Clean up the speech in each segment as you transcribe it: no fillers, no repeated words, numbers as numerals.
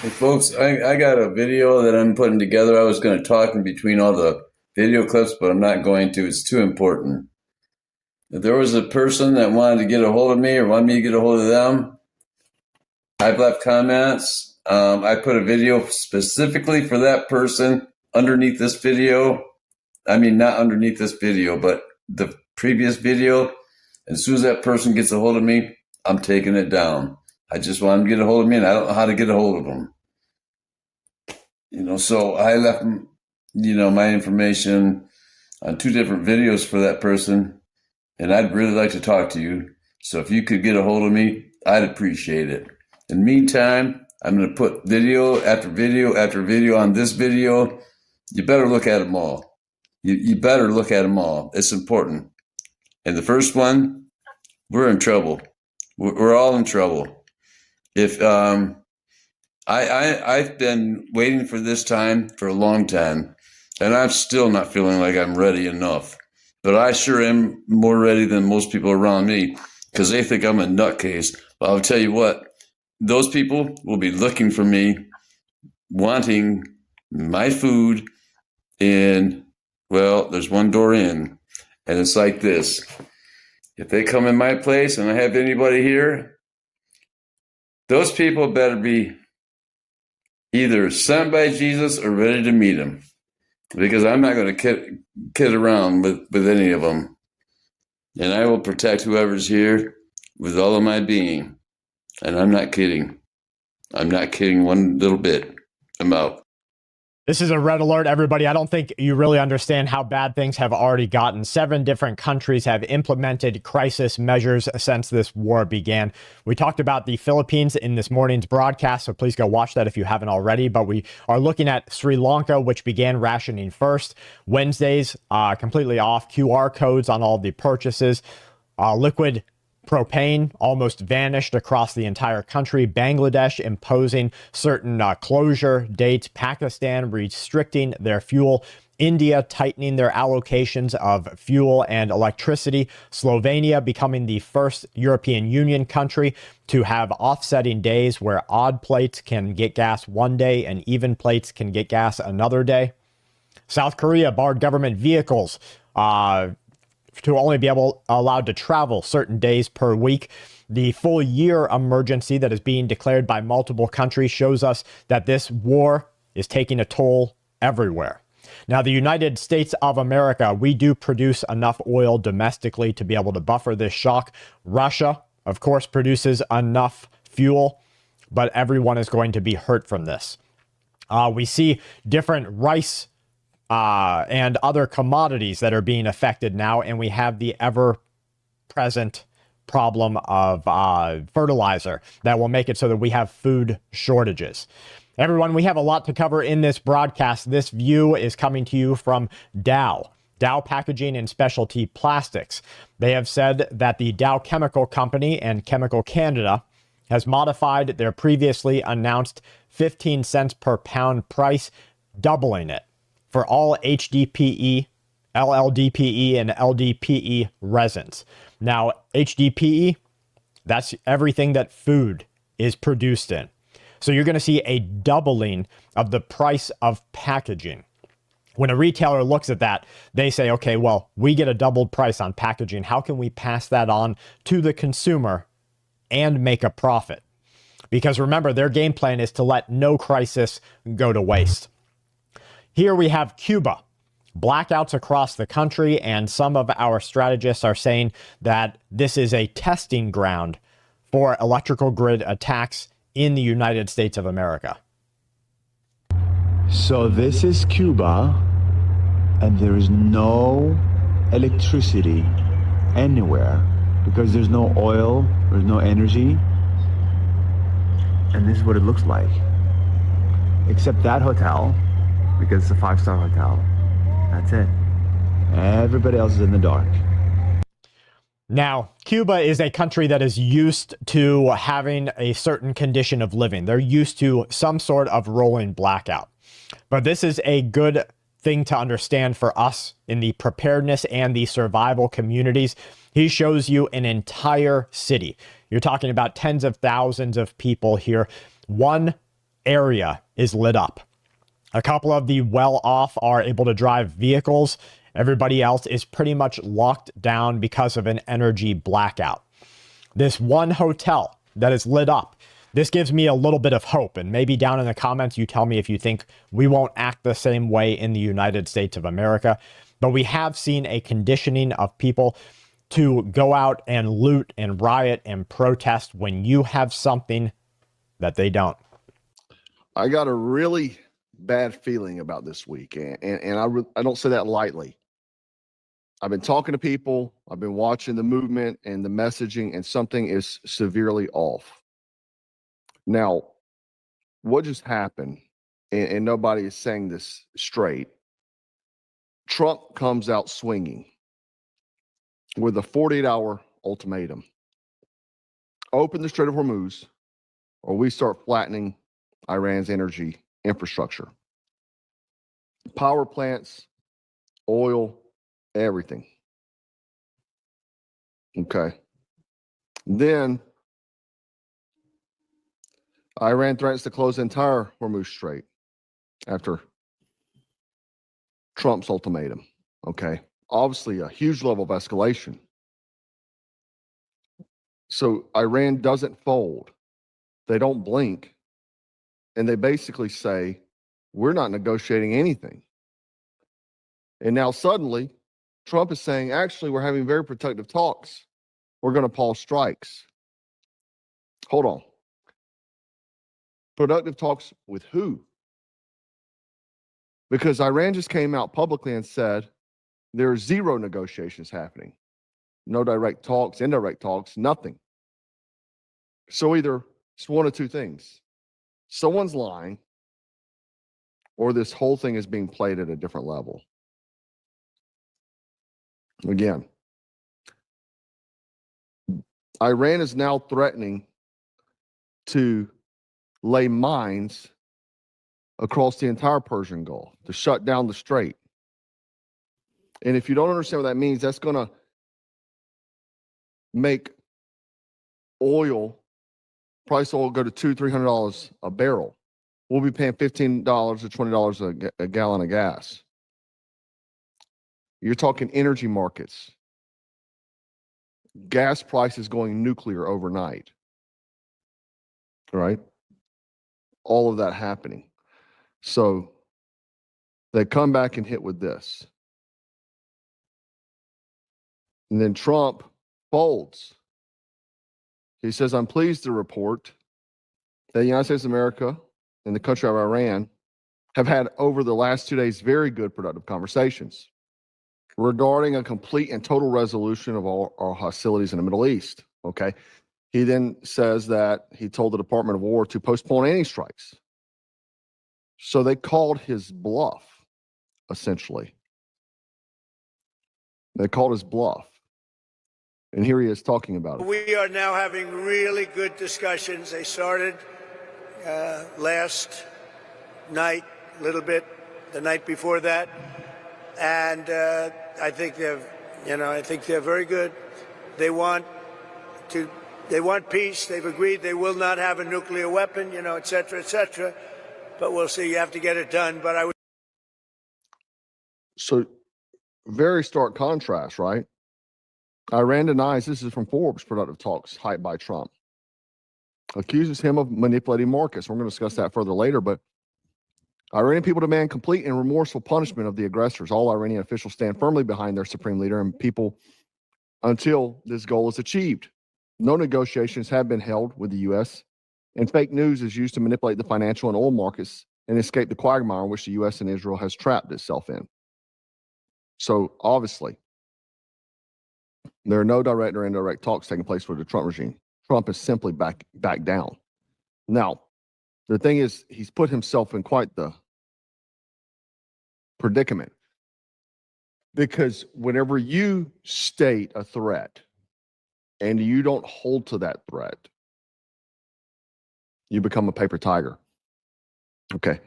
Hey folks, I got a video that I'm putting together. I was going to talk in between all the video clips, but I'm not going to. It's too important. If there was a person that wanted to get a hold of me or wanted me to get a hold of them, I've left comments. I put a video specifically for that person underneath this video. I mean, not underneath this video, but the previous video. As soon as that person gets a hold of me, I'm taking it down. I just want them to get a hold of me, and I don't know how to get a hold of them. So I left, my information on two different videos for that person, and I'd really like to talk to you. So if you could get a hold of me, I'd appreciate it. In the meantime, I'm going to put video after video after video on this video. You better look at them all. You better look at them all. It's important. And the first one, we're in trouble. We're all in trouble. If I've been waiting for this time for a long time, and I'm still not feeling like I'm ready enough. But I sure am more ready than most people around me because they think I'm a nutcase. But I'll tell you what, those people will be looking for me, wanting my food, and, well, there's one door in, and it's like this. If they come in my place and I have anybody here, those people better be either sent by Jesus or ready to meet him, because I'm not going to kid around with any of them. And I will protect whoever's here with all of my being. And I'm not kidding. I'm not kidding one little bit. I'm out. This is a red alert, everybody. I don't think you really understand how bad things have already gotten. 7 different countries have implemented crisis measures since this war began. We talked about the Philippines in this morning's broadcast, so please go watch that if you haven't already. But we are looking at Sri Lanka, which began rationing first. Wednesdays, completely off. QR codes on all the purchases. Liquid propane almost vanished across the entire country. Bangladesh imposing certain closure dates. Pakistan restricting their fuel. India tightening their allocations of fuel and electricity. Slovenia becoming the first European Union country to have offsetting days where odd plates can get gas one day and even plates can get gas another day. South Korea barred government vehicles to only be allowed to travel certain days per week. The full year emergency that is being declared by multiple countries shows us that this war is taking a toll everywhere. Now, the United States of America, we do produce enough oil domestically to be able to buffer this shock. Russia, of course, produces enough fuel, but everyone is going to be hurt from this. We see different rice and other commodities that are being affected now, and we have the ever-present problem of fertilizer that will make it so that we have food shortages. Everyone, we have a lot to cover in this broadcast. This view is coming to you from Dow Packaging and Specialty Plastics. They have said that the Dow Chemical Company and Chemical Canada has modified their previously announced 15 cents per pound price, doubling it for all HDPE, LLDPE, and LDPE resins. Now, HDPE, that's everything that food is produced in. So you're going to see a doubling of the price of packaging. When a retailer looks at that, they say, okay, well, we get a doubled price on packaging. How can we pass that on to the consumer and make a profit? Because remember, their game plan is to let no crisis go to waste. Here we have Cuba. Blackouts across the country, and some of our strategists are saying that this is a testing ground for electrical grid attacks in the United States of America. So this is Cuba, and there is no electricity anywhere because there's no oil, there's no energy, and this is what it looks like. Except that hotel, because it's a 5-star hotel. That's it. Everybody else is in the dark. Now, Cuba is a country that is used to having a certain condition of living. They're used to some sort of rolling blackout. But this is a good thing to understand for us in the preparedness and the survival communities. He shows you an entire city. You're talking about tens of thousands of people here. One area is lit up. A couple of the well-off are able to drive vehicles. Everybody else is pretty much locked down because of an energy blackout. This one hotel that is lit up, this gives me a little bit of hope. And maybe down in the comments, you tell me if you think we won't act the same way in the United States of America. But we have seen a conditioning of people to go out and loot and riot and protest when you have something that they don't. I got a really bad feeling about this week, and I don't say that lightly. I've been talking to people, I've been watching the movement and the messaging, and something is severely off. Now, what just happened, and nobody is saying this straight, Trump comes out swinging with a 48-hour ultimatum. Open the Strait of Hormuz, or we start flattening Iran's energy infrastructure. Power plants, oil, everything. Okay. Then Iran threatens to close the entire Hormuz Strait after Trump's ultimatum. Okay. Obviously, a huge level of escalation. So Iran doesn't fold. They don't blink. And they basically say, we're not negotiating anything. And now suddenly, Trump is saying, actually, we're having very productive talks. We're going to pause strikes. Hold on. Productive talks with who? Because Iran just came out publicly and said there are zero negotiations happening. No direct talks, indirect talks, nothing. So either it's one of two things. Someone's lying, or this whole thing is being played at a different level. Again, Iran is now threatening to lay mines across the entire Persian Gulf to shut down the strait. And if you don't understand what that means, that's going to make price oil go to $200-$300 a barrel. We'll be paying $15 to $20 a gallon of gas. You're talking energy markets. Gas prices going nuclear overnight. Right? All of that happening. So they come back and hit with this. And then Trump folds. He says, I'm pleased to report that the United States of America and the country of Iran have had over the last 2 days very good productive conversations regarding a complete and total resolution of all our hostilities in the Middle East. Okay. He then says that he told the Department of War to postpone any strikes. So they called his bluff, essentially. They called his bluff. And here he is talking about it. We are now having really good discussions. They started last night, a little bit, the night before that. And I think they're very good. They want peace. They've agreed they will not have a nuclear weapon, et cetera, et cetera. But we'll see. You have to get it done. But I would. So, very stark contrast, right? Iran denies, this is from Forbes, productive talks hyped by Trump. Accuses him of manipulating markets. We're going to discuss that further later. But Iranian people demand complete and remorseful punishment of the aggressors. All Iranian officials stand firmly behind their supreme leader and people until this goal is achieved. No negotiations have been held with the U.S., and fake news is used to manipulate the financial and oil markets and escape the quagmire in which the U.S. and Israel has trapped itself in. So, obviously, there are no direct or indirect talks taking place with the Trump regime. Trump has simply backed down. Now, the thing is, he's put himself in quite the predicament. Because whenever you state a threat and you don't hold to that threat, you become a paper tiger. Okay.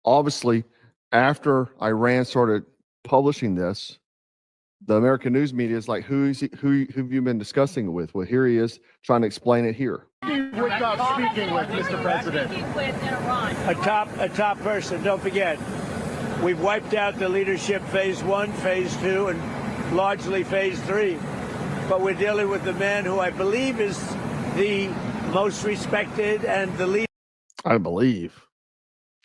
Obviously, after Iran started publishing this, the American news media is like, who have you been discussing it with? Well, here he is trying to explain it here. With about speaking with, Mr. President? Speaking with in Iran. A top person. Don't forget, we've wiped out the leadership phase 1, phase 2, and largely phase 3. But we're dealing with the man who I believe is the most respected and the leader. I believe.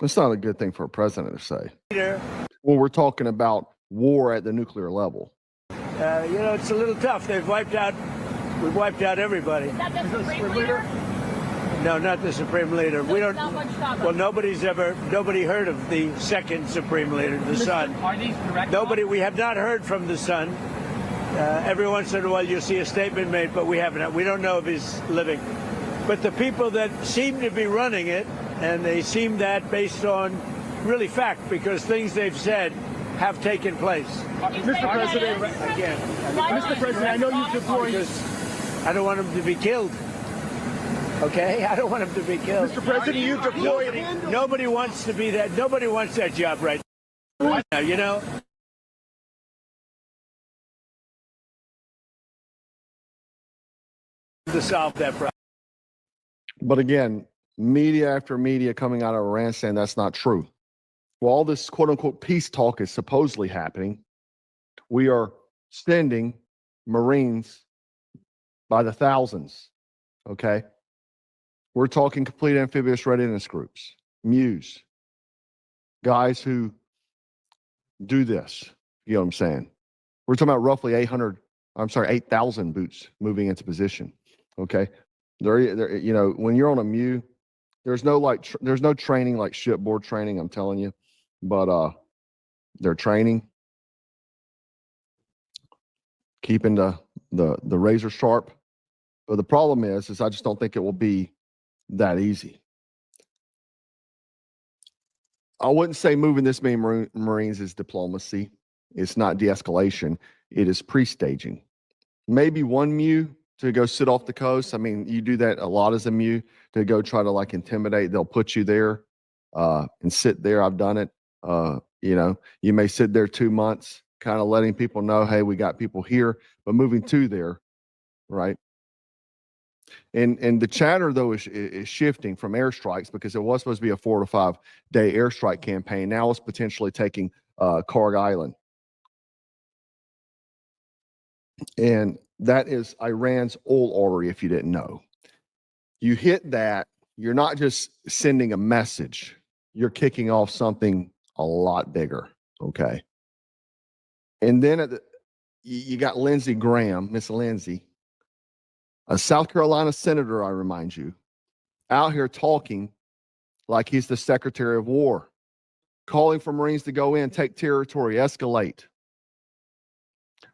That's not a good thing for a president to say. Leader. Well, we're talking about war at the nuclear level. It's a little tough. We've wiped out everybody. Is that the Supreme Leader? No, not the Supreme Leader. We don't. Not much talk Well, about nobody heard of the second Supreme Leader, the son. Are these direct? We have not heard from the son. Every once in a while you'll see a statement made, but we haven't. We don't know if he's living. But the people that seem to be running it, and they seem that based on really fact, because things they've said have taken place. Mr. President, Again, Mr. President, I know you've deployed. because I don't want him to be killed. Okay, I don't want him to be killed. Mr. President, you've deployed. Nobody wants to be that. Nobody wants that job right now. You know. To solve that problem. But again, media after media coming out of Iran saying that's not true. Well, all this quote unquote peace talk is supposedly happening. We are sending Marines by the thousands. Okay. We're talking complete amphibious readiness groups, MUs, guys who do this. You know what I'm saying? We're talking about roughly 8,000 boots moving into position. Okay. When you're on a MU, there's no training like shipboard training, I'm telling you, but they're training, keeping the razor sharp. But the problem is I just don't think it will be that easy. I wouldn't say moving this many Marines is diplomacy. It's not de-escalation. It is pre-staging. Maybe one MU to go sit off the coast. I mean, you do that a lot as a MU to go try to like intimidate. They'll put you there and sit there. I've done it. You may sit there 2 months, kind of letting people know, hey, we got people here, but moving to there, right? And the chatter though is shifting from airstrikes, because it was supposed to be a 4 to 5 day airstrike campaign. Now it's potentially taking Karg Island. And that is Iran's oil artery, if you didn't know. You hit that, you're not just sending a message, you're kicking off something a lot bigger, okay? And then you got Lindsey Graham, Miss Lindsey, a South Carolina senator, I remind you, out here talking like he's the Secretary of War, calling for Marines to go in, take territory, escalate.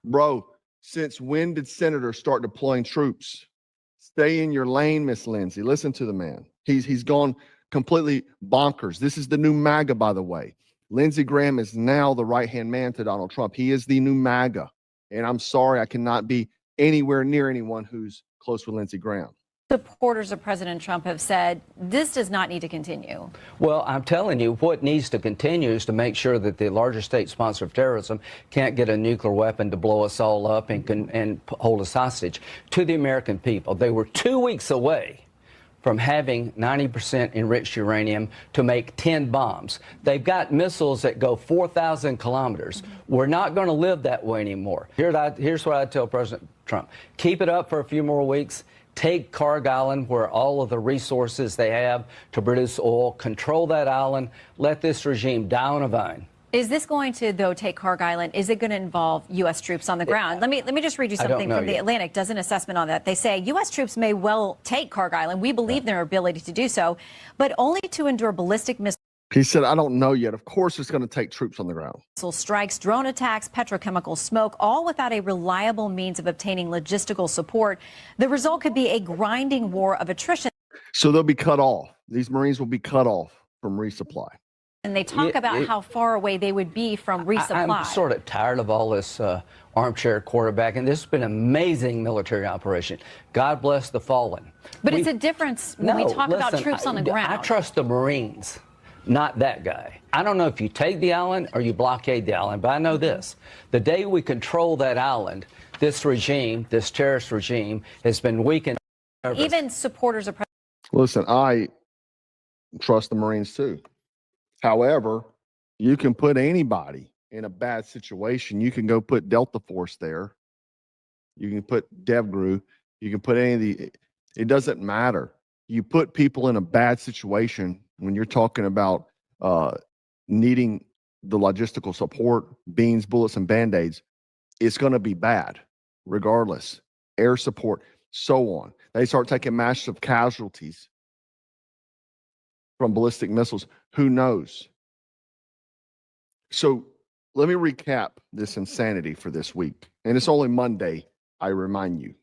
Bro, since when did senators start deploying troops? Stay in your lane, Miss Lindsay. Listen to the man. He's gone completely bonkers. This is the new MAGA, by the way. Lindsey Graham is now the right-hand man to Donald Trump. He is the new MAGA. And I'm sorry, I cannot be anywhere near anyone who's close with Lindsey Graham. Supporters of President Trump have said this does not need to continue. Well, I'm telling you, what needs to continue is to make sure that the largest state sponsor of terrorism can't get a nuclear weapon to blow us all up and hold us hostage. To the American people, they were 2 weeks away from having 90% enriched uranium to make 10 bombs. They've got missiles that go 4,000 kilometers. We're not going to live that way anymore. Here's what I tell President Trump. Keep it up for a few more weeks. Take Karg Island, where all of the resources they have to produce oil. Control that island. Let this regime die on a vine. Is this going to, though, take Karg Island? Is it going to involve U.S. troops on the ground? Let me just read you something from the Atlantic. Does an assessment on that. They say U.S. troops may well take Karg Island. We believe in their ability to do so, but only to endure ballistic missiles. He said, I don't know yet. Of course, it's going to take troops on the ground. Missile strikes, drone attacks, petrochemical smoke, all without a reliable means of obtaining logistical support. The result could be a grinding war of attrition. So they'll be cut off. These Marines will be cut off from resupply. And they talk about how far away they would be from resupply. I'm sort of tired of all this armchair quarterbacking. This has been an amazing military operation. God bless the fallen. But it's a difference when we talk about troops on the ground. I trust the Marines, not that guy. I don't know if you take the island or you blockade the island, but I know this. The day we control that island, this regime, this terrorist regime, has been weakened. Even supporters of Listen, I trust the Marines too. However, you can put anybody in a bad situation. You can go put Delta Force there. You can put DevGru. You can put any of the, it doesn't matter. You put people in a bad situation when you're talking about needing the logistical support, beans, bullets, and Band-Aids, it's going to be bad regardless. Air support, so on. They start taking massive casualties from ballistic missiles. Who knows? So let me recap this insanity for this week. And it's only Monday, I remind you.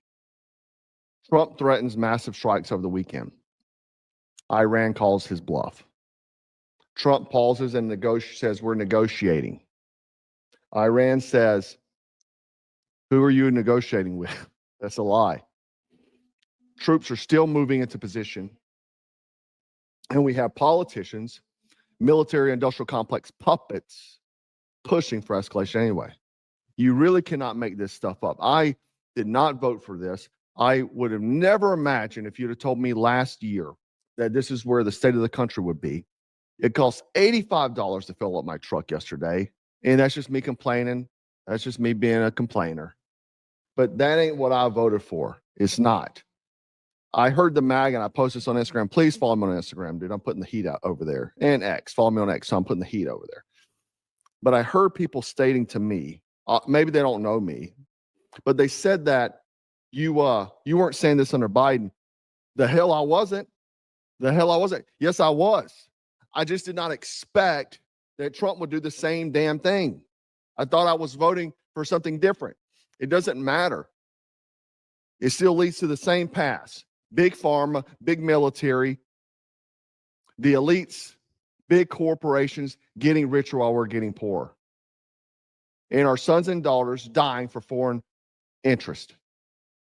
Trump threatens massive strikes over the weekend. Iran calls his bluff. Trump pauses and says, we're negotiating. Iran says, who are you negotiating with? That's a lie. Troops are still moving into position. And we have politicians, military industrial complex puppets pushing for escalation anyway. You really cannot make this stuff up. I did not vote for this. I would have never imagined if you'd have told me last year that this is where the state of the country would be. It cost $85 to fill up my truck yesterday. And that's just me complaining. That's just me being a complainer. But that ain't what I voted for. It's not. I heard the mag and I posted this on Instagram. Please follow me on Instagram, dude. I'm putting the heat out over there. And X. Follow me on X. So I'm putting the heat over there. But I heard people stating to me, maybe they don't know me, but they said that you weren't saying this under Biden. The hell I wasn't. The hell I wasn't. Yes, I was. I just did not expect that Trump would do the same damn thing. I thought I was voting for something different. It doesn't matter. It still leads to the same pass. Big pharma, big military, the elites, big corporations getting richer while we're getting poorer. And our sons and daughters dying for foreign interest,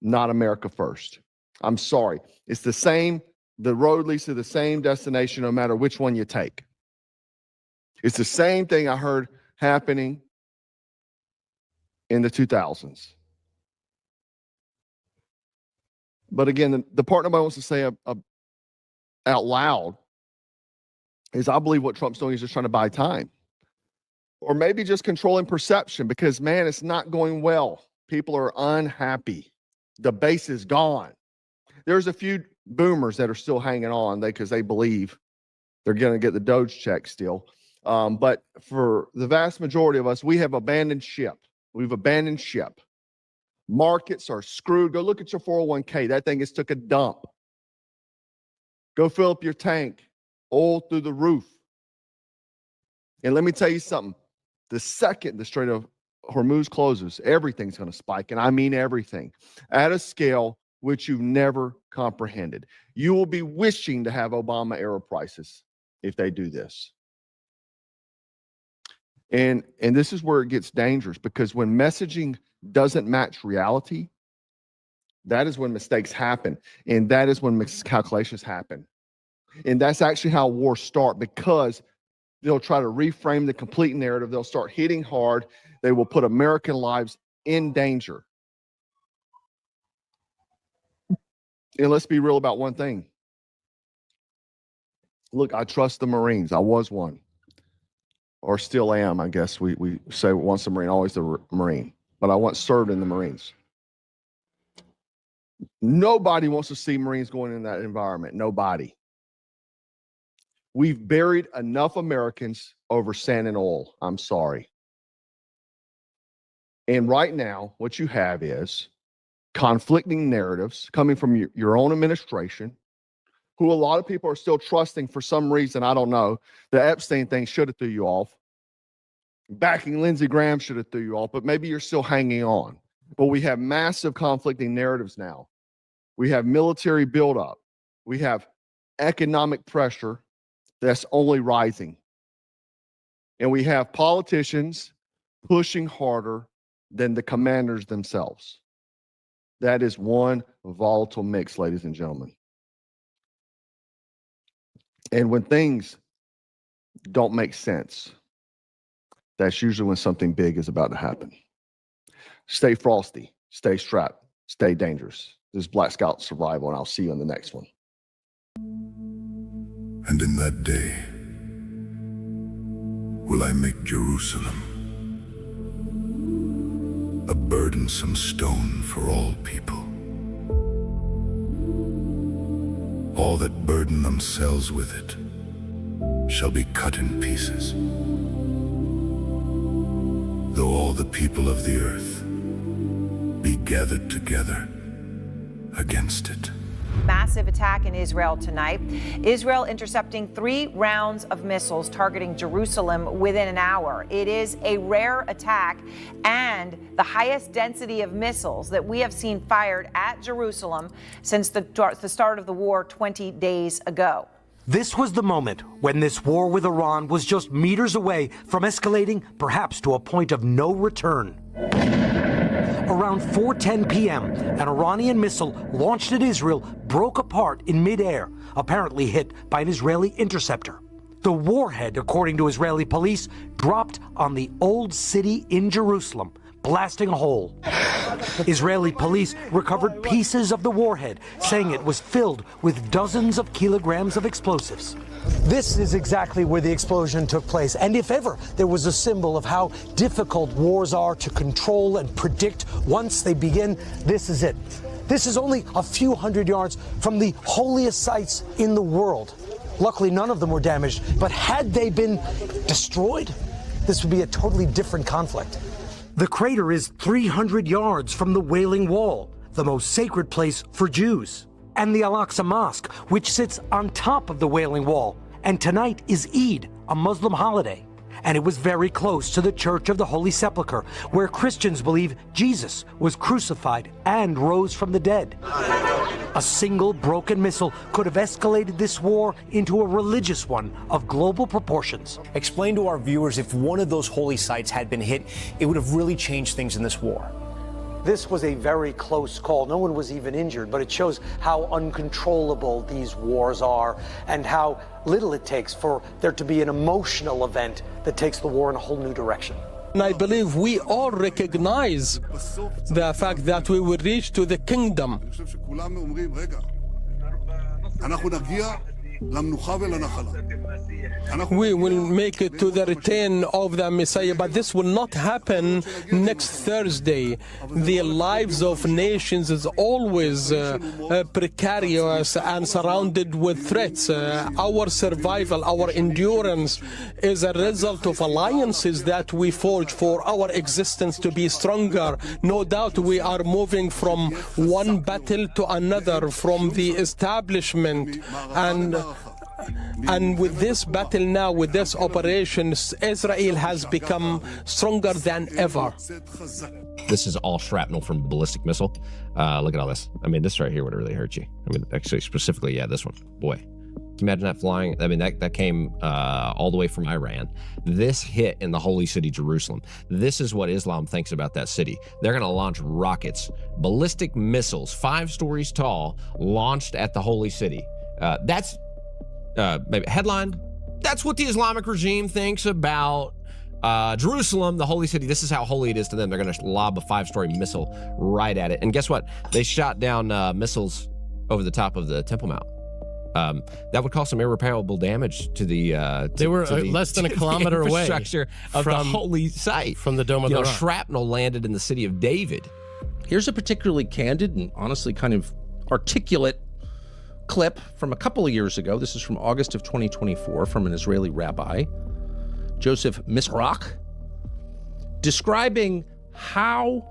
not America first. I'm sorry. It's the same. The road leads to the same destination no matter which one you take. It's the same thing I heard happening in the 2000s. But again, the part nobody wants to say out loud is I believe what Trump's doing is just trying to buy time. Or maybe just controlling perception because, man, it's not going well. People are unhappy. The base is gone. There's a few boomers that are still hanging on because they believe they're going to get the Doge check still. But for the vast majority of us, we have abandoned ship. We've abandoned ship. Markets are screwed. Go look at your 401k. That thing has took a dump. Go fill up your tank. Oil through the roof. And let me tell you something. The second the Strait of Hormuz closes, everything's going to spike. And I mean everything. At a scale which you've never comprehended. You will be wishing to have Obama-era prices if they do this. And this is where it gets dangerous because when messaging doesn't match reality, that is when mistakes happen. And that is when miscalculations happen. And that's actually how wars start because they'll try to reframe the complete narrative. They'll start hitting hard. They will put American lives in danger. And let's be real about one thing. Look, I trust the Marines. I was one. Or still am, I guess. We say once a Marine, always a Marine. But I once served in the Marines. Nobody wants to see Marines going in that environment. Nobody. We've buried enough Americans over sand and oil. I'm sorry. And right now, what you have is conflicting narratives coming from your own administration, who a lot of people are still trusting for some reason. I don't know. The Epstein thing should have threw you off. Backing Lindsey Graham should have threw you off, but maybe you're still hanging on. But we have massive conflicting narratives now. We have military buildup. We have economic pressure that's only rising. And we have politicians pushing harder than the commanders themselves. That is one volatile mix, ladies and gentlemen. And when things don't make sense, that's usually when something big is about to happen. Stay frosty, stay strapped, stay dangerous. This is Black Scout Survival, and I'll see you in the next one. And in that day will I make Jerusalem a burdensome stone for all people. All that burden themselves with it shall be cut in pieces. Though all the people of the earth be gathered together against it. Massive attack in Israel tonight. Israel intercepting 3 rounds of missiles targeting Jerusalem within an hour. It is a rare attack and the highest density of missiles that we have seen fired at Jerusalem since the start of the war 20 days ago. This was the moment when this war with Iran was just meters away from escalating perhaps to a point of no return. Around 4:10 p.m., an Iranian missile launched at Israel broke apart in midair, apparently hit by an Israeli interceptor. The warhead, according to Israeli police, dropped on the old city in Jerusalem, blasting a hole. Israeli police recovered pieces of the warhead, saying it was filled with dozens of kilograms of explosives. This is exactly where the explosion took place, and if ever there was a symbol of how difficult wars are to control and predict once they begin, this is it. This is only a few hundred yards from the holiest sites in the world. Luckily, none of them were damaged, but had they been destroyed, this would be a totally different conflict. The crater is 300 yards from the Wailing Wall, the most sacred place for Jews, and the Al-Aqsa Mosque, which sits on top of the Wailing Wall. And tonight is Eid, a Muslim holiday. And it was very close to the Church of the Holy Sepulchre, where Christians believe Jesus was crucified and rose from the dead. A single broken missile could have escalated this war into a religious one of global proportions. Explain to our viewers, if one of those holy sites had been hit, it would have really changed things in this war. This was a very close call. No one was even injured, but it shows how uncontrollable these wars are and how little it takes for there to be an emotional event that takes the war in a whole new direction. And I believe we all recognize the fact that we will reach to the kingdom. We will make it to the return of the Messiah, but this will not happen next Thursday. The lives of nations is always precarious and surrounded with threats. Our survival, our endurance is a result of alliances that we forge for our existence to be stronger. No doubt we are moving from one battle to another, from the establishment, and with this battle now, with this operation, Israel has become stronger than ever. This is all shrapnel from a ballistic missile. Look at all this. I mean, this right here would really hurt you. I mean, actually, specifically, yeah, this one. Boy, can you imagine that flying? I mean, that came all the way from Iran. This hit in the holy city, Jerusalem. This is what Islam thinks about that city. They're going to launch rockets, ballistic missiles, 5 stories tall, launched at the holy city. That's maybe headline. That's what the Islamic regime thinks about Jerusalem, the holy city. This is how holy it is to them. They're going to lob a 5-story missile right at it. And guess what? They shot down missiles over the top of the Temple Mount. That would cause some irreparable damage to the. They were less than a kilometer away infrastructure of the holy site from the Dome of the Rock. Shrapnel landed in the city of David. Here's a particularly candid and honestly kind of articulate clip from a couple of years ago. This is from August of 2024 from an Israeli rabbi, Joseph Misrach, describing how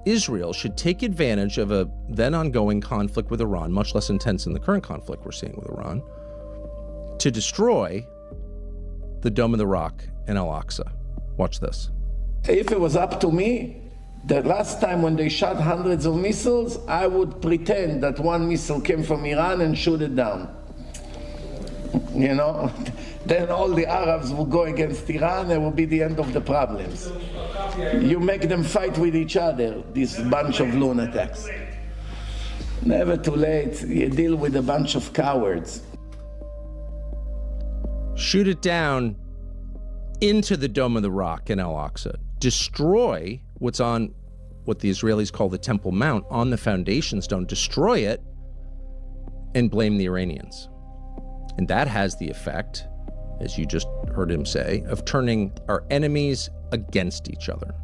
Israel should take advantage of a then ongoing conflict with Iran, much less intense than the current conflict we're seeing with Iran, to destroy the Dome of the Rock and Al-Aqsa. Watch this. If it was up to me, the last time when they shot hundreds of missiles, I would pretend that one missile came from Iran and shoot it down. You know, then all the Arabs will go against Iran and it will be the end of the problems. You make them fight with each other, this bunch of lunatics. Never too late, you deal with a bunch of cowards. Shoot it down into the Dome of the Rock in Al-Aqsa. Destroy what's on what the Israelis call the Temple Mount on the foundation stone. Destroy it and blame the Iranians. And that has the effect, as you just heard him say, of turning our enemies against each other.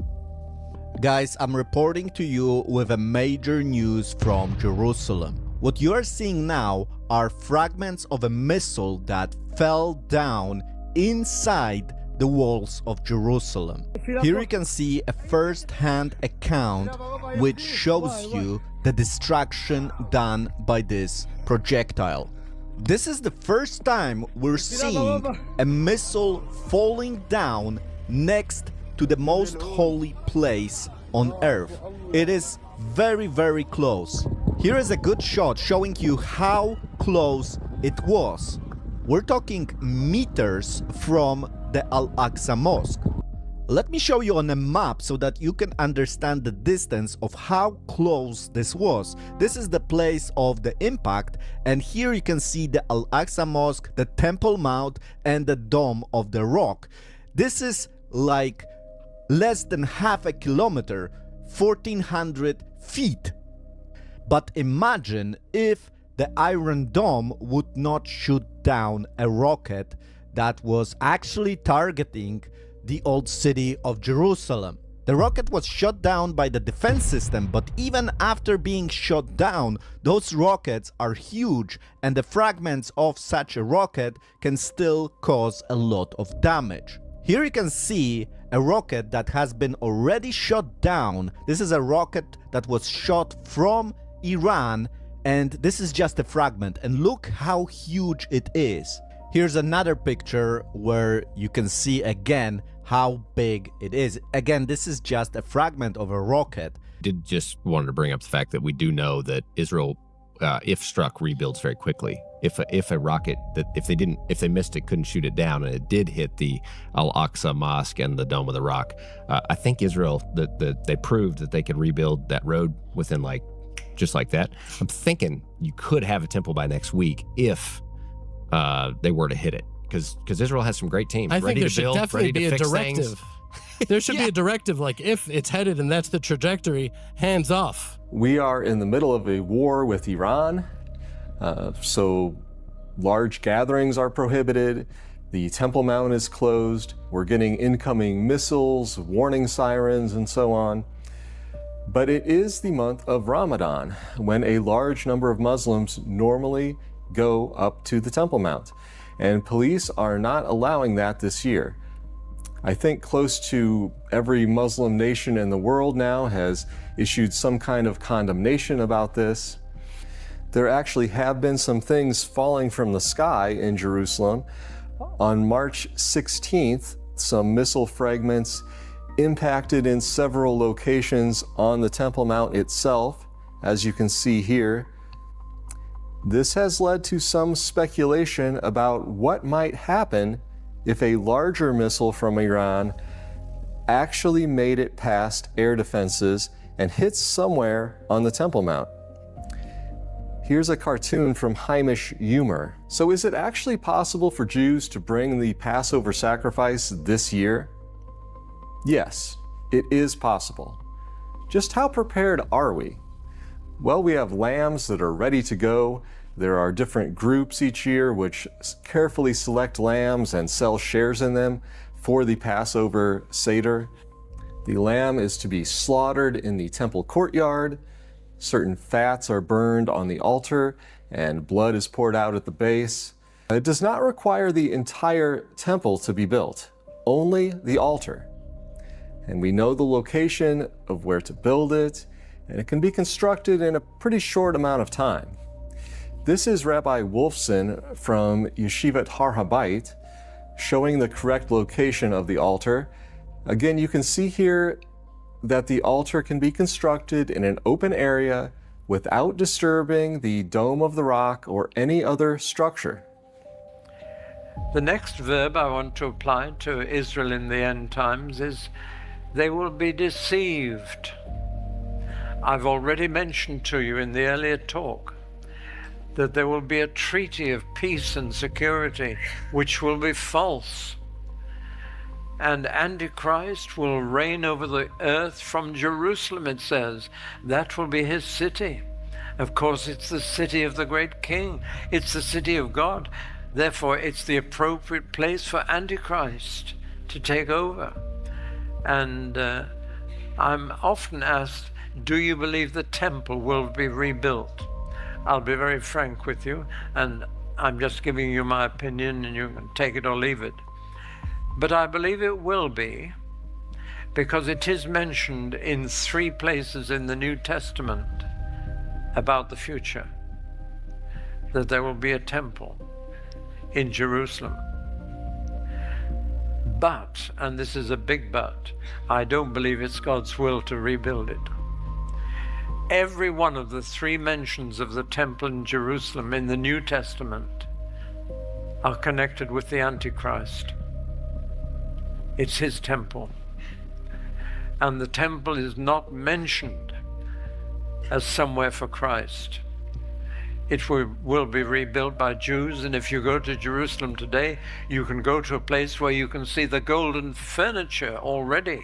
Guys, I'm reporting to you with a major news from Jerusalem. What you are seeing now are fragments of a missile that fell down inside the walls of Jerusalem. Here you can see a first-hand account which shows you the destruction done by this projectile. This is the first time we're seeing a missile falling down next to the most holy place on earth. It is very, very close. Here is a good shot showing you how close it was. We're talking meters from the Al-Aqsa Mosque. Let me show you on a map so that you can understand the distance of how close this was. This is the place of the impact, and here you can see the Al-Aqsa Mosque, the Temple Mount, and the Dome of the Rock. This is like less than half a kilometer, 1,400 feet. But imagine if the Iron Dome would not shoot down a rocket that was actually targeting the old city of Jerusalem. The rocket was shot down by the defense system, but even after being shot down, those rockets are huge, and the fragments of such a rocket can still cause a lot of damage. Here you can see a rocket that has been already shot down. This is a rocket that was shot from Iran, and this is just a fragment, and look how huge it is. Here's another picture where you can see again how big it is. Again, this is just a fragment of a rocket. Did just wanted to bring up the fact that we do know that Israel, if struck, rebuilds very quickly. If a rocket that if they missed it, couldn't shoot it down, and it did hit the Al-Aqsa Mosque and the Dome of the Rock, I think Israel that they proved that they could rebuild that road within just like that. I'm thinking you could have a temple by next week if they were to hit it, because Israel has some great teams. I think there should definitely be a directive. There should be a directive, like if it's headed and that's the trajectory, hands off. We are in the middle of a war with Iran, so large gatherings are prohibited. The Temple Mount is closed. We're getting incoming missiles, warning sirens, and so on. But it is the month of Ramadan, when a large number of Muslims normally go up to the Temple Mount, and police are not allowing that this year. I think close to every Muslim nation in the world now has issued some kind of condemnation about this. There actually have been some things falling from the sky in Jerusalem. On March 16th, some missile fragments impacted in several locations on the Temple Mount itself, as you can see here. This has led to some speculation about what might happen if a larger missile from Iran actually made it past air defenses and hits somewhere on the Temple Mount. Here's a cartoon from Hamish Humer. So is it actually possible for Jews to bring the Passover sacrifice this year? Yes, it is possible. Just how prepared are we? Well, we have lambs that are ready to go. There are different groups each year which carefully select lambs and sell shares in them for the Passover Seder. The lamb is to be slaughtered in the temple courtyard. Certain fats are burned on the altar and blood is poured out at the base. It does not require the entire temple to be built, only the altar. And we know the location of where to build it, and it can be constructed in a pretty short amount of time. This is Rabbi Wolfson from Yeshivat Har Habayit showing the correct location of the altar. Again, you can see here that the altar can be constructed in an open area without disturbing the Dome of the Rock or any other structure. The next verb I want to apply to Israel in the end times is they will be deceived. I've already mentioned to you in the earlier talk that there will be a treaty of peace and security which will be false. And Antichrist will reign over the earth from Jerusalem, it says. That will be his city. Of course, it's the city of the great king. It's the city of God. Therefore, it's the appropriate place for Antichrist to take over. And I'm often asked, do you believe the temple will be rebuilt? I'll be very frank with you, and I'm just giving you my opinion, and you can take it or leave it. But I believe it will be, because it is mentioned in 3 places in the New Testament about the future, that there will be a temple in Jerusalem. But, and this is a big but, I don't believe it's God's will to rebuild it. Every one of the 3 mentions of the temple in Jerusalem in the New Testament are connected with the Antichrist. It's his temple. And the temple is not mentioned as somewhere for Christ. It will be rebuilt by Jews, and if you go to Jerusalem today, you can go to a place where you can see the golden furniture already,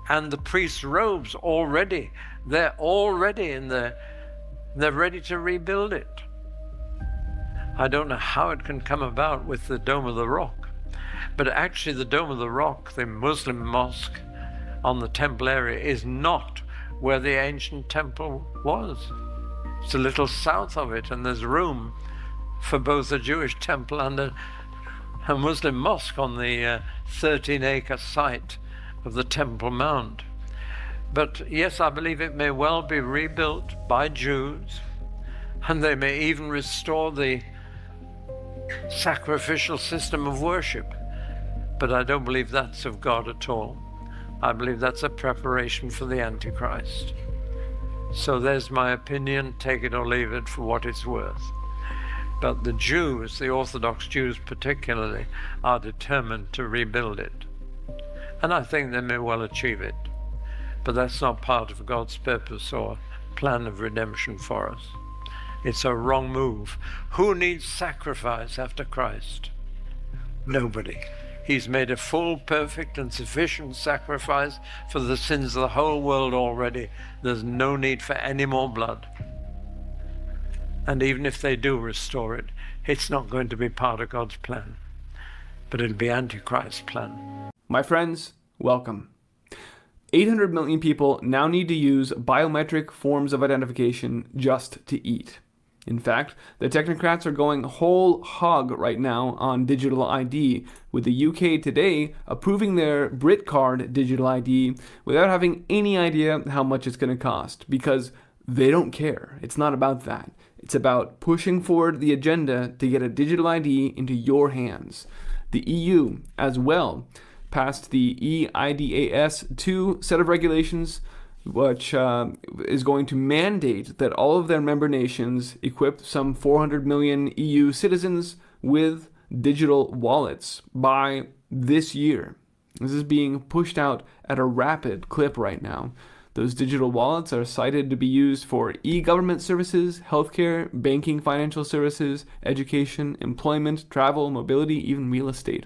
and the priests' robes already. They're already in there. They're ready to rebuild it. I don't know how it can come about with the Dome of the Rock, but actually the Dome of the Rock, the Muslim mosque on the temple area, is not where the ancient temple was. It's a little south of it, and there's room for both a Jewish temple and a Muslim mosque on the 13-acre site of the Temple Mount. But yes, I believe it may well be rebuilt by Jews, and they may even restore the sacrificial system of worship. But I don't believe that's of God at all. I believe that's a preparation for the Antichrist. So there's my opinion, take it or leave it for what it's worth. But the Jews, the Orthodox Jews particularly, are determined to rebuild it. And I think they may well achieve it. But that's not part of God's purpose or plan of redemption for us. It's a wrong move. Who needs sacrifice after Christ? Nobody. He's made a full, perfect, and sufficient sacrifice for the sins of the whole world already. There's no need for any more blood. And even if they do restore it, it's not going to be part of God's plan, but it'll be Antichrist's plan. My friends, welcome. 800 million people now need to use biometric forms of identification just to eat. In fact, the technocrats are going whole hog right now on digital ID, with the UK today approving their BritCard digital ID without having any idea how much it's going to cost, because they don't care. It's not about that. It's about pushing forward the agenda to get a digital ID into your hands. The EU, as well, passed the EIDAS-2 set of regulations, which is going to mandate that all of their member nations equip some 400 million EU citizens with digital wallets by this year. This is being pushed out at a rapid clip right now. Those digital wallets are cited to be used for e-government services, healthcare, banking, financial services, education, employment, travel, mobility, even real estate.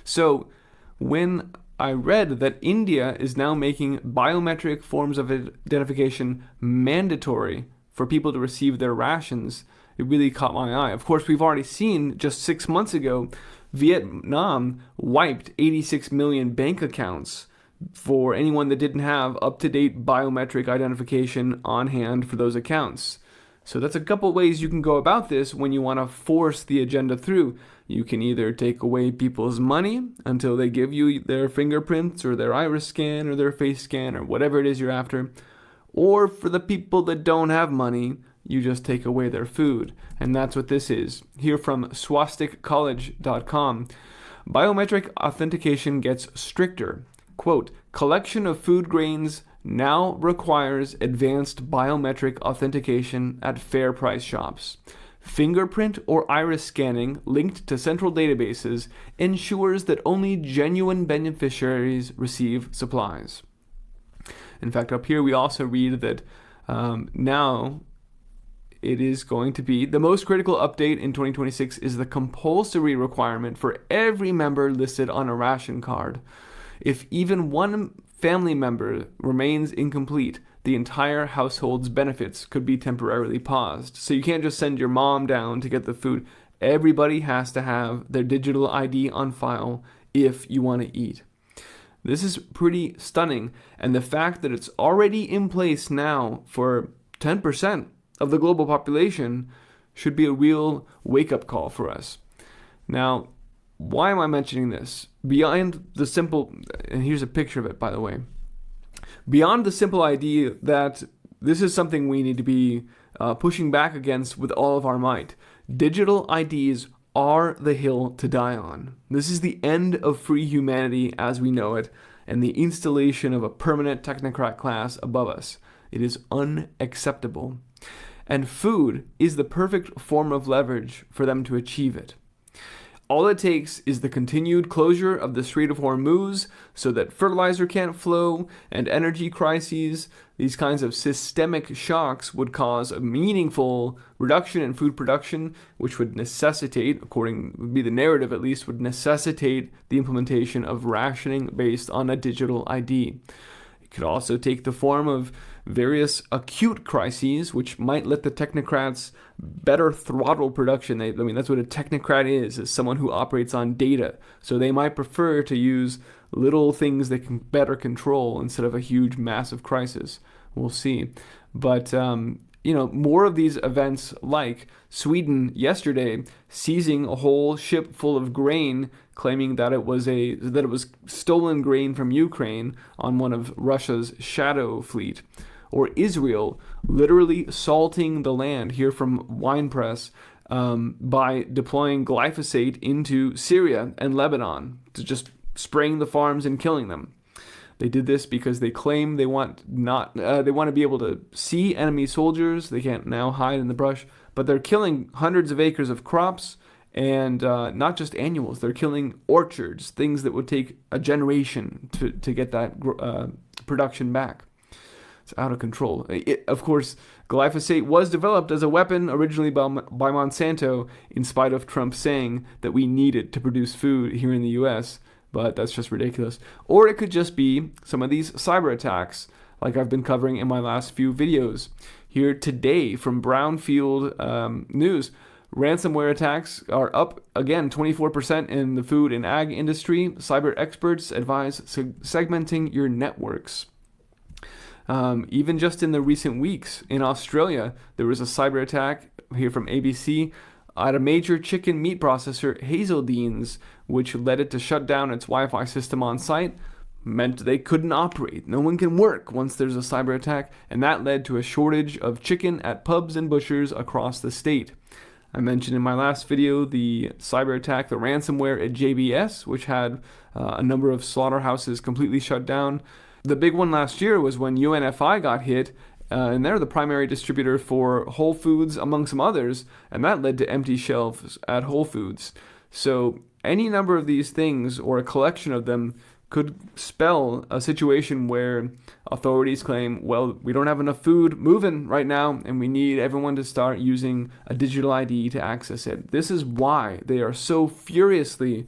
So when I read that India is now making biometric forms of identification mandatory for people to receive their rations, it really caught my eye. Of course, we've already seen just 6 months ago, Vietnam wiped 86 million bank accounts for anyone that didn't have up-to-date biometric identification on hand for those accounts. So that's a couple ways you can go about this when you want to force the agenda through. You can either take away people's money until they give you their fingerprints or their iris scan or their face scan or whatever it is you're after. Or for the people that don't have money, you just take away their food. And that's what this is. Here from swastikcollege.com. Biometric authentication gets stricter. Quote, collection of food grains now requires advanced biometric authentication at fair price shops. Fingerprint or iris scanning linked to central databases ensures that only genuine beneficiaries receive supplies. In fact, up here we also read that now it is going to be the most critical update in 2026 is the compulsory requirement for every member listed on a ration card. If even one family member remains incomplete, the entire household's benefits could be temporarily paused. So you can't just send your mom down to get the food. Everybody has to have their digital ID on file if you want to eat. This is pretty stunning, and the fact that it's already in place now for 10% of the global population should be a real wake-up call for us. Now, why am I mentioning this? Beyond the simple, and here's a picture of it, by the way. Beyond the simple idea that this is something we need to be pushing back against with all of our might, digital IDs are the hill to die on. This is the end of free humanity as we know it, and the installation of a permanent technocrat class above us. It is unacceptable. And food is the perfect form of leverage for them to achieve it. All it takes is the continued closure of the Strait of Hormuz so that fertilizer can't flow, and energy crises. These kinds of systemic shocks would cause a meaningful reduction in food production, which would necessitate, would be the narrative at least, would necessitate the implementation of rationing based on a digital ID. It could also take the form of various acute crises, which might let the technocrats better throttle production. That's what a technocrat is someone who operates on data. So they might prefer to use little things they can better control instead of a huge, massive crisis. We'll see. But, more of these events, like Sweden yesterday seizing a whole ship full of grain, claiming that it was stolen grain from Ukraine on one of Russia's shadow fleet. Or Israel literally salting the land, here from Wine Press, by deploying glyphosate into Syria and Lebanon, to just spraying the farms and killing them. They did this because they claim they want to be able to see enemy soldiers. They can't now hide in the brush, but they're killing hundreds of acres of crops, and not just annuals. They're killing orchards, things that would take a generation to get that production back. It's out of control. Of course, glyphosate was developed as a weapon originally by Monsanto, in spite of Trump saying that we need it to produce food here in the U.S., but that's just ridiculous. Or it could just be some of these cyber attacks, like I've been covering in my last few videos. Here today from Brownfield News, ransomware attacks are up again 24% in the food and ag industry. Cyber experts advise segmenting your networks. Even just in the recent weeks in Australia, there was a cyber attack here from ABC at a major chicken meat processor, Hazeldene's, which led it to shut down its Wi-Fi system on site. Meant they couldn't operate. No one can work once there's a cyber attack, and that led to a shortage of chicken at pubs and butchers across the state. I mentioned in my last video the cyber attack, the ransomware at JBS, which had a number of slaughterhouses completely shut down. The big one last year was when UNFI got hit, and they're the primary distributor for Whole Foods, among some others, and that led to empty shelves at Whole Foods. So any number of these things, or a collection of them, could spell a situation where authorities claim, well, we don't have enough food moving right now, and we need everyone to start using a digital ID to access it. This is why they are so furiously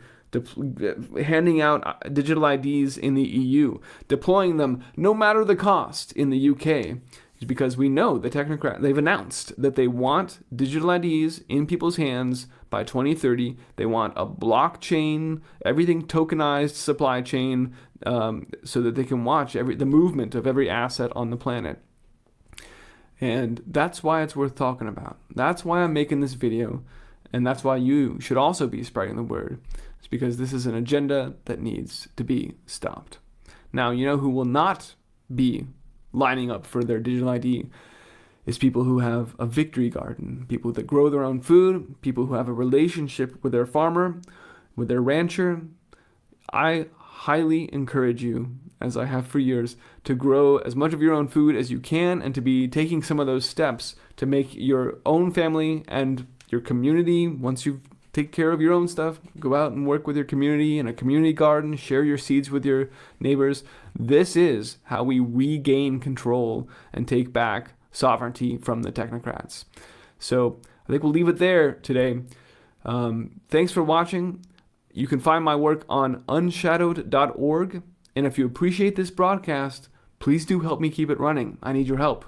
handing out digital IDs in the EU, deploying them no matter the cost in the UK, is because we know the technocrat, they've announced that they want digital IDs in people's hands by 2030. They want a blockchain, everything tokenized supply chain, so that they can watch the movement of every asset on the planet. And that's why it's worth talking about. That's why I'm making this video, and that's why you should also be spreading the word. It's because this is an agenda that needs to be stopped. Now, you know who will not be lining up for their digital ID is people who have a victory garden, people that grow their own food, people who have a relationship with their farmer, with their rancher. I highly encourage you, as I have for years, to grow as much of your own food as you can, and to be taking some of those steps to make your own family and your community, once you've take care of your own stuff, go out and work with your community in a community garden, share your seeds with your neighbors. This is how we regain control and take back sovereignty from the technocrats. So I think we'll leave it there today. Thanks for watching. You can find my work on unshadowed.org. And if you appreciate this broadcast, please do help me keep it running. I need your help.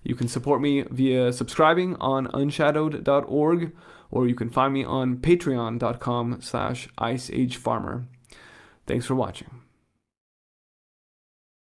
You can support me via subscribing on unshadowed.org, or you can find me on patreon.com/iceagefarmer. Thanks for watching.